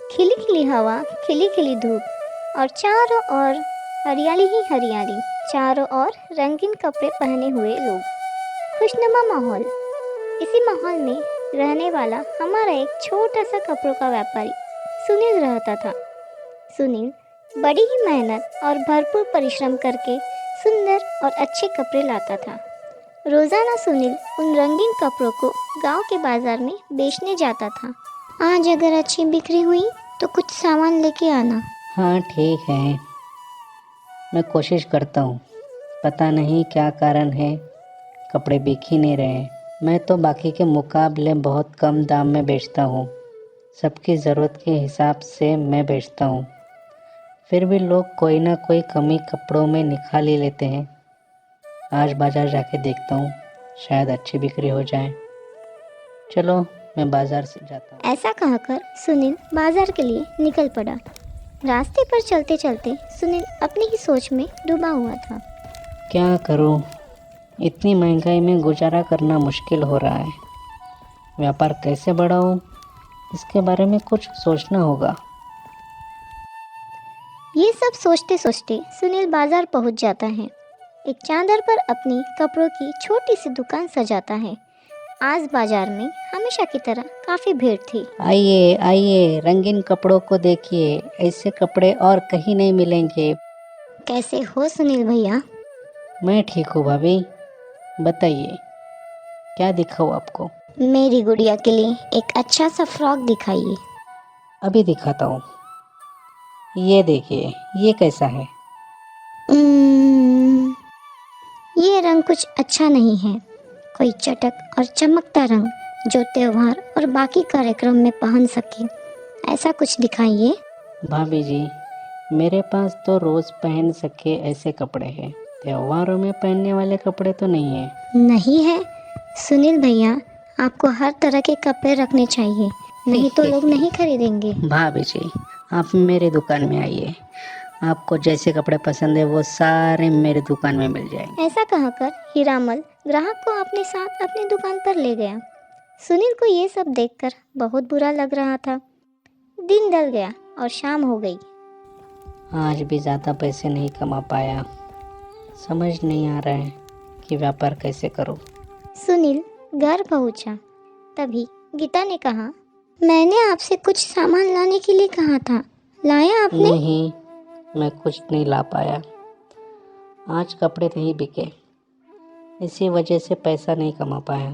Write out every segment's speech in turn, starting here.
खिली खिली हवा, खिली खिली धूप और चारों ओर हरियाली ही हरियाली। चारों ओर रंगीन कपड़े पहने हुए लोग, खुशनुमा माहौल। इसी माहौल में रहने वाला हमारा एक छोटा सा कपड़ों का व्यापारी सुनील रहता था। सुनील बड़ी ही मेहनत और भरपूर परिश्रम करके सुंदर और अच्छे कपड़े लाता था। रोज़ाना सुनील उन रंगीन कपड़ों को गांव के बाजार में बेचने जाता था। आज अगर अच्छी बिक्री हुई तो कुछ सामान लेके आना। हाँ ठीक है, मैं कोशिश करता हूँ। पता नहीं क्या कारण है, कपड़े बिक ही नहीं रहे। मैं तो बाकी के मुकाबले बहुत कम दाम में बेचता हूँ। सबकी ज़रूरत के हिसाब से मैं बेचता हूँ, फिर भी लोग कोई ना कोई कमी कपड़ों में निकाल ही लेते हैं। आज बाज़ार जाके देखता हूँ, शायद अच्छी बिक्री हो जाए। चलो मैं बाज़ार से जाता हूँ। ऐसा कहकर सुनील बाजार के लिए निकल पड़ा। रास्ते पर चलते चलते सुनील अपनी ही सोच में डूबा हुआ था। क्या करूँ, इतनी महंगाई में गुजारा करना मुश्किल हो रहा है। व्यापार कैसे बढ़ाऊँ, इसके बारे में कुछ सोचना होगा। ये सब सोचते सोचते सुनील बाजार पहुंच जाता है। एक चादर पर अपनी कपड़ों की छोटी सी दुकान सजाता है। आज बाजार में हमेशा की तरह काफ़ी भीड़ थी। आइए आइए, रंगीन कपड़ों को देखिए, ऐसे कपड़े और कहीं नहीं मिलेंगे। कैसे हो सुनील भैया? मैं ठीक हूँ भाभी, बताइए क्या दिखाऊँ आपको? मेरी गुड़िया के लिए एक अच्छा सा फ्रॉक दिखाइए। अभी दिखाता हूँ। ये देखिए, ये कैसा है? ये रंग कुछ अच्छा नहीं है। कोई चटक और चमकता रंग जो त्योहार और बाकी कार्यक्रम में पहन सके, ऐसा कुछ दिखाइए। भाभी जी, मेरे पास तो रोज़ पहन सके ऐसे कपड़े हैं। त्योहारों में पहनने वाले कपड़े तो नहीं है। नहीं है सुनील भैया, आपको हर तरह के कपड़े रखने चाहिए, नहीं तो लोग नहीं खरीदेंगे। भाभी जी, आप मेरी दुकान में आइए, आपको जैसे कपड़े पसंद है वो सारे मेरी दुकान में मिल जाएंगे। ऐसा कहकर हीरामल ग्राहक को अपने साथ अपनी दुकान पर ले गया। सुनील को ये सब देखकर बहुत बुरा लग रहा था। दिन ढल गया और शाम हो गई। आज भी ज़्यादा पैसे नहीं कमा पाया। समझ नहीं आ रहा है कि व्यापार कैसे करूं। सुनील घर पहुंचा। तभी गीता ने कहा, मैंने आपसे कुछ सामान लाने के लिए कहा था, लाया आपने? नहीं, मैं कुछ नहीं ला पाया। आज कपड़े नहीं बिके, इसी वजह से पैसा नहीं कमा पाया।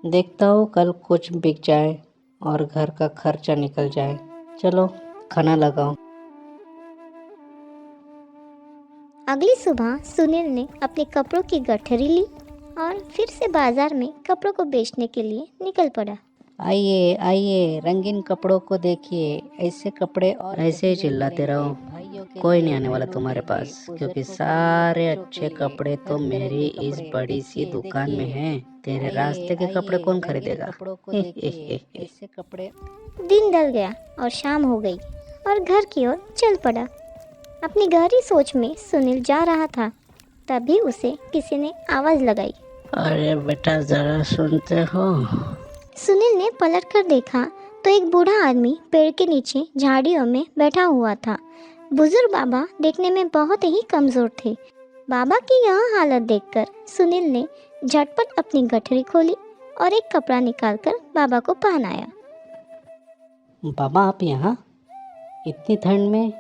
देखता हूँ कल कुछ बिक जाए और घर का खर्चा निकल जाए। चलो खाना लगाओ। अगली सुबह सुनील ने अपने कपड़ों की गठरी ली और फिर से बाजार में कपड़ों को बेचने के लिए निकल पड़ा। आइए आइए, रंगीन कपड़ों को देखिए, ऐसे कपड़े और ऐसे ही चिल्लाते रहो, कोई नहीं आने वाला तुम्हारे पास, क्योंकि सारे अच्छे कपड़े तो मेरी इस बड़ी सी दुकान में हैं। तेरे रास्ते के कपड़े कौन खरीदेगा? ऐसे कपड़े। दिन ढल गया और शाम हो गई और घर की ओर चल पड़ा। अपनी गहरी सोच में सुनील जा रहा था, तभी उसे किसी ने आवाज़ लगाई। अरे बेटा, जरा सुनते हो? सुनील ने पलट कर देखा तो एक बूढ़ा आदमी पेड़ के नीचे झाड़ियों में बैठा हुआ था। बुजुर्ग बाबा देखने में बहुत ही कमज़ोर थे। बाबा की यह हालत देखकर सुनील ने झटपट अपनी गठरी खोली और एक कपड़ा निकालकर बाबा को पहनाया। बाबा, आप यहाँ इतनी ठंड में,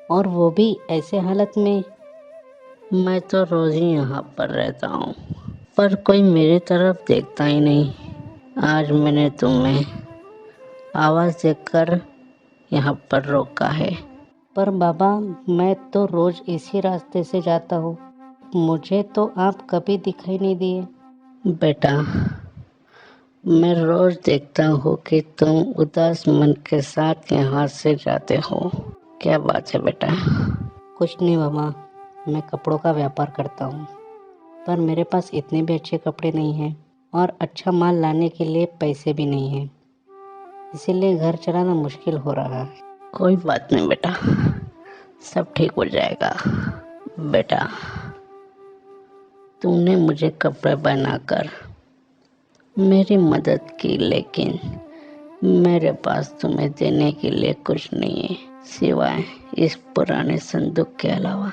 और वो भी ऐसे हालत में? मैं तो रोज ही यहाँ पर रहता हूँ, पर कोई मेरी तरफ देखता ही नहीं। आज मैंने तुम्हें आवाज़ देकर यहाँ पर रोका है। पर बाबा, मैं तो रोज इसी रास्ते से जाता हूँ, मुझे तो आप कभी दिखाई नहीं दिए। बेटा, मैं रोज देखता हूँ कि तुम उदास मन के साथ यहाँ से जाते हो। क्या बात है बेटा? कुछ नहीं बाबा, मैं कपड़ों का व्यापार करता हूँ, पर मेरे पास इतने भी अच्छे कपड़े नहीं हैं और अच्छा माल लाने के लिए पैसे भी नहीं हैं, इसीलिए घर चलाना मुश्किल हो रहा है। कोई बात नहीं बेटा, सब ठीक हो जाएगा। बेटा, तूने मुझे कपड़े बनाकर मेरी मदद की, लेकिन मेरे पास तुम्हें देने के लिए कुछ नहीं है सिवाय इस पुराने संदूक के अलावा।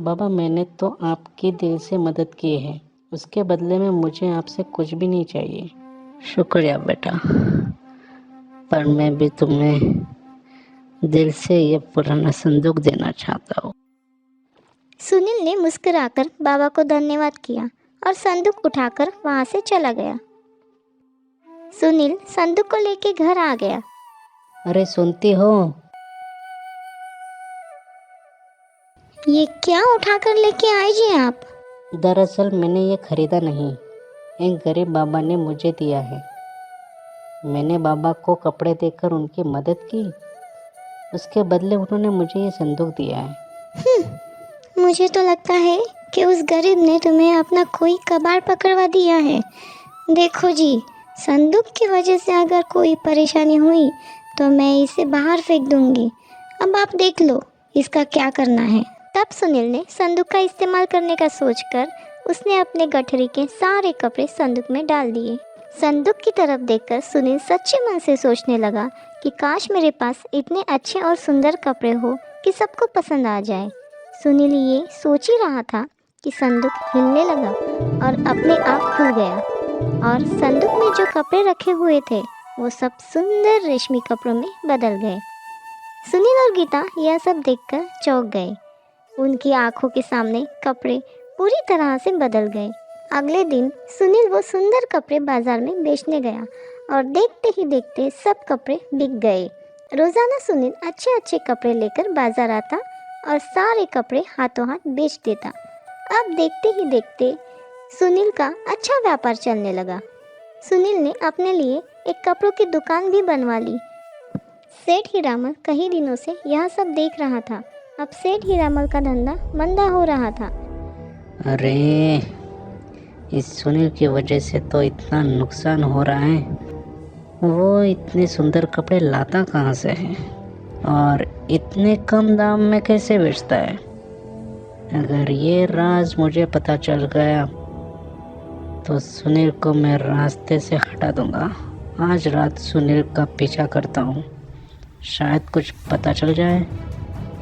बाबा, मैंने तो आपकी दिल से मदद की है, उसके बदले में मुझे आपसे कुछ भी नहीं चाहिए। शुक्रिया बेटा, पर मैं भी तुम्हें दिल से ये पुराना संदूक देना चाहता हूँ। सुनील ने मुस्कुराकर बाबा को धन्यवाद किया और संदूक उठाकर वहां से चला गया। सुनील संदूक को लेके घर आ गया। अरे सुनती हो? ये क्या उठाकर लेके आए जी आप? दरअसल मैंने ये खरीदा नहीं, एक गरीब बाबा ने मुझे दिया है। मैंने बाबा को कपड़े देकर उनकी मदद की, उसके बदले उन्होंने मुझे ये संदूक दिया है। मुझे तो लगता है कि उस गरीब ने तुम्हें अपना कोई कबाड़ पकड़वा दिया है। देखो जी, संदूक की वजह से अगर कोई परेशानी हुई तो मैं इसे बाहर फेंक दूंगी। अब आप देख लो इसका क्या करना है। तब सुनील ने संदूक का इस्तेमाल करने का सोचकर उसने अपने गठरी के सारे कपड़े संदूक में डाल दिए। संदूक की तरफ देखकर सुनील सच्चे मन से सोचने लगा कि काश मेरे पास इतने अच्छे और सुंदर कपड़े हो कि सबको पसंद आ जाए। सुनील ये सोच ही रहा था कि संदूक हिलने लगा और अपने आप खुल गया और संदूक में जो कपड़े रखे हुए थे वो सब सुंदर रेशमी कपड़ों में बदल गए। सुनील और गीता यह सब देखकर चौंक गए। उनकी आंखों के सामने कपड़े पूरी तरह से बदल गए। अगले दिन सुनील वो सुंदर कपड़े बाजार में बेचने गया और देखते ही देखते सब कपड़े बिक गए। रोजाना सुनील अच्छे अच्छे कपड़े लेकर बाजार आता और सारे कपड़े हाथों हाथ बेच देता। अब देखते ही देखते सुनील का अच्छा व्यापार चलने लगा। सुनील ने अपने लिए एक कपड़ों की दुकान भी बनवा ली। सेठ हीरामल कई दिनों से यह सब देख रहा था। अब सेठ हीरामल का धंधा मंदा हो रहा था। अरे, इस सुनील की वजह से तो इतना नुकसान हो रहा है। वो इतने सुंदर कपड़े लाता कहाँ से है और इतने कम दाम में कैसे बेचता है? अगर ये राज मुझे पता चल गया तो सुनील को मैं रास्ते से हटा दूंगा। आज रात सुनील का पीछा करता हूँ, शायद कुछ पता चल जाए।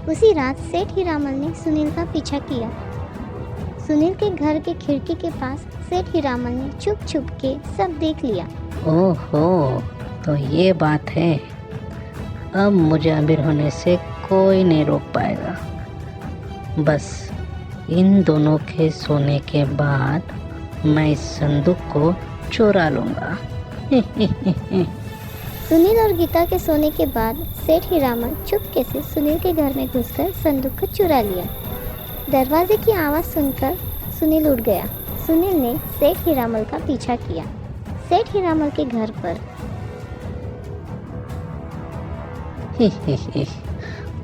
उसी रात सेठ हीरामल ने सुनील का पीछा किया। सुनील के घर के खिड़की के पास सेठ हीरामल ने छुप छुप के सब देख लिया। ओहो, तो ये बात है। अब मुझे अमीर होने से कोई नहीं रोक पाएगा। बस इन दोनों के सोने के बाद मैं इस संदूक को चुरा लूँगा। सुनील और गीता के सोने के बाद सेठ हीरामल चुपके से सुनील के घर में घुसकर संदूक को चुरा लिया। दरवाजे की आवाज़ सुनकर सुनील उठ गया। सुनील ने सेठ हीरामल का पीछा किया। सेठ हीरामल के घर पर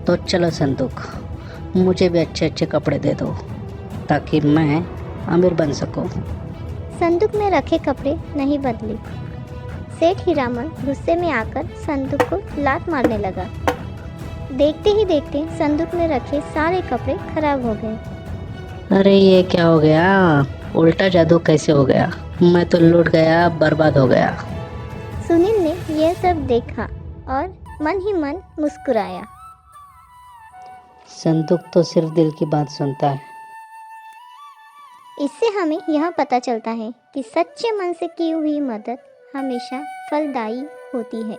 तो चलो संदूक, मुझे भी अच्छे अच्छे कपड़े दे दो ताकि मैं अमीर बन सकूं। संदूक में रखे कपड़े नहीं बदले। सेठ हीरामल गुस्से में आकर संदूक को लात मारने लगा। देखते ही देखते संदूक में रखे सारे कपड़े खराब हो गए। अरे ये क्या हो गया? उल्टा जादू कैसे हो गया? मैं तो लूट गया, बर्बाद हो गया। सुनील ने यह सब देखा और मन ही मन मुस्कुराया। संदूक तो सिर्फ दिल की बात सुनता है। इससे हमें यह पता चलता है कि सच्चे मन से की हुई मदद हमेशा फलदायी होती है।